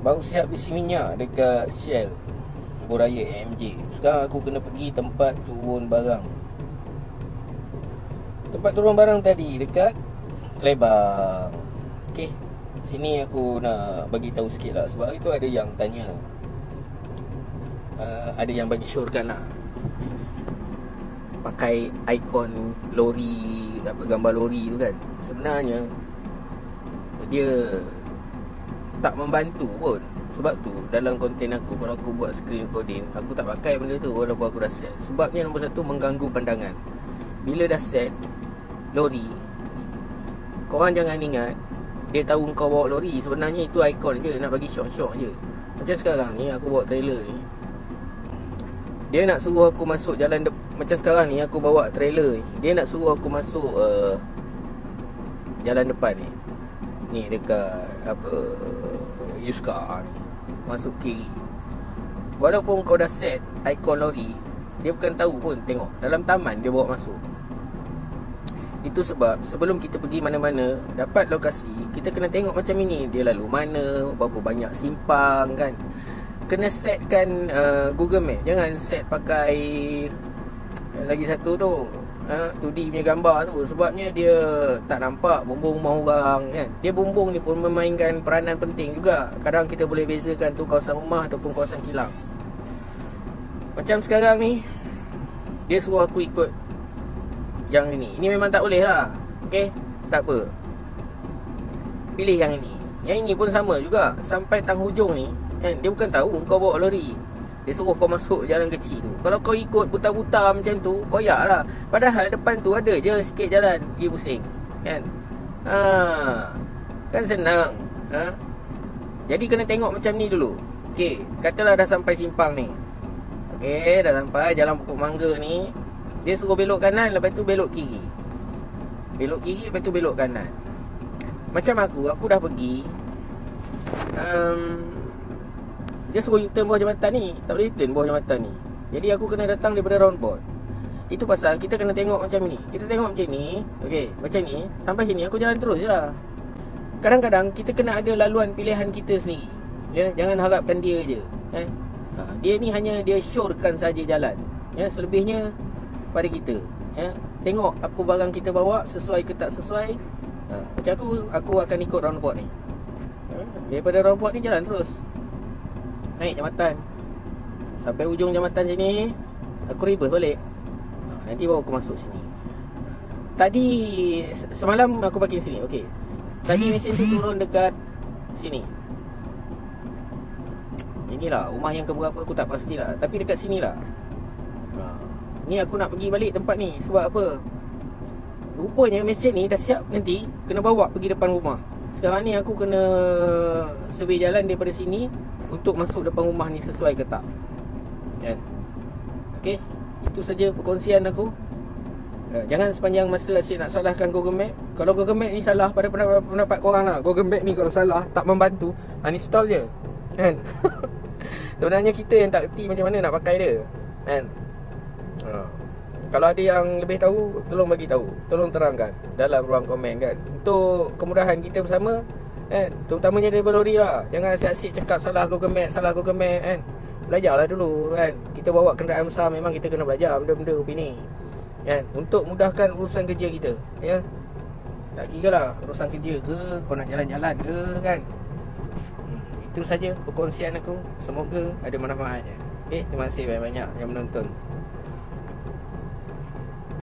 baru siap isi minyak dekat Shell Lebuh Raya AMJ. Sekarang aku kena pergi tempat turun barang. Tempat turun barang tadi dekat Kelebang. Okey, sini aku nak bagi tahu sikit lah. Sebab itu ada yang tanya, ada yang bagi syorkan lah, pakai ikon lori, apa, gambar lori tu kan. Sebenarnya dia tak membantu pun. Sebab tu dalam konten aku, kalau aku buat screen recording, aku tak pakai benda tu walaupun aku dah set. Sebabnya nombor satu, mengganggu pandangan. Bila dah set lori, korang jangan ingat dia tahu kau bawa lori. Sebenarnya itu ikon je, nak bagi syok-syok je. Macam sekarang ni aku bawa trailer ni, dia nak suruh aku masuk jalan macam sekarang ni aku bawa trailer ni, dia nak suruh aku masuk jalan depan ni. Ni dekat apa, Yuska ni, masuk kiri. Walaupun kau dah set ikon lori, dia bukan tahu pun. Tengok dalam taman dia bawa masuk. Itu sebab sebelum kita pergi mana-mana, dapat lokasi, kita kena tengok macam ini, dia lalu mana, berapa banyak simpang kan. Kena setkan Google Map. Jangan set pakai lagi satu tu, 2D punya gambar tu. Sebabnya dia tak nampak bumbung rumah orang kan. Dia bumbung ni pun memainkan peranan penting juga. Kadang kita boleh bezakan tu kawasan rumah ataupun kawasan kilang. Macam sekarang ni, dia suruh aku ikut yang ini. Ini memang tak boleh lah. Okay, tak apa, pilih yang ini. Yang ini pun sama juga. Sampai tang hujung ni kan, dia bukan tahu kau bawa lori, dia suruh kau masuk jalan kecil tu. Kalau kau ikut buta-buta macam tu, koyak lah. Padahal depan tu ada je sikit jalan, pergi pusing kan. Kan senang. Jadi kena tengok macam ni dulu. Okay, katalah dah sampai simpang ni. Okay, dah sampai jalan pokok mangga ni. Dia suruh belok kanan, lepas tu belok kiri. Belok kiri, lepas tu belok kanan. Macam aku dah pergi, dia suruh U-turn bawah jambatan ni. Tak boleh U-turn bawah jambatan ni. Jadi aku kena datang daripada roundabout. Itu pasal kita kena tengok macam ni. Kita tengok macam ni, okay, macam ni. Sampai sini aku jalan terus je lah. Kadang-kadang kita kena ada laluan pilihan kita sendiri, ya, jangan harapkan dia je. Dia ni hanya dia syorkan saja jalan, ya. Selebihnya pada kita, ya. Tengok apa barang kita bawa sesuai ke tak sesuai. Macam aku akan ikut roundabout ni. Daripada roundabout ni jalan terus, naik jambatan sampai ujung jambatan sini, aku reverse balik. Nanti baru aku masuk sini. Tadi semalam aku parking sini. Okey, tadi mesin tu turun dekat sini. Inilah rumah yang keberapa aku tak pastilah, tapi dekat sini lah. Ni aku nak pergi balik tempat ni. Sebab apa? Rupanya mesin ni dah siap nanti kena bawa pergi depan rumah. Sekarang ni aku kena survey jalan daripada sini untuk masuk depan rumah ni sesuai ke tak, kan? Okey, itu saja perkongsian aku. Jangan sepanjang masa asyik nak salahkan Google Map. Kalau Google Map ni salah, pada pendapat korang lah, Google Map ni kalau salah, tak membantu, uninstall je, kan? Sebenarnya kita yang tak erti macam mana nak pakai dia, kan? Kalau ada yang lebih tahu, tolong bagi tahu, tolong terangkan dalam ruang komen kan, untuk kemudahan kita bersama kan, terutamanya daripada lori lah. Jangan asyik-asyik cakap salah Google Map kan. Belajarlah dulu kan. Kita bawa kenderaan besar, memang kita kena belajar benda-benda opini kan, untuk mudahkan urusan kerja kita, ya. Tak kira lah urusan kerja ke, kau nak jalan-jalan ke kan. Itu saja perkongsian aku. Semoga ada manfaatnya. Terima kasih banyak-banyak yang menonton.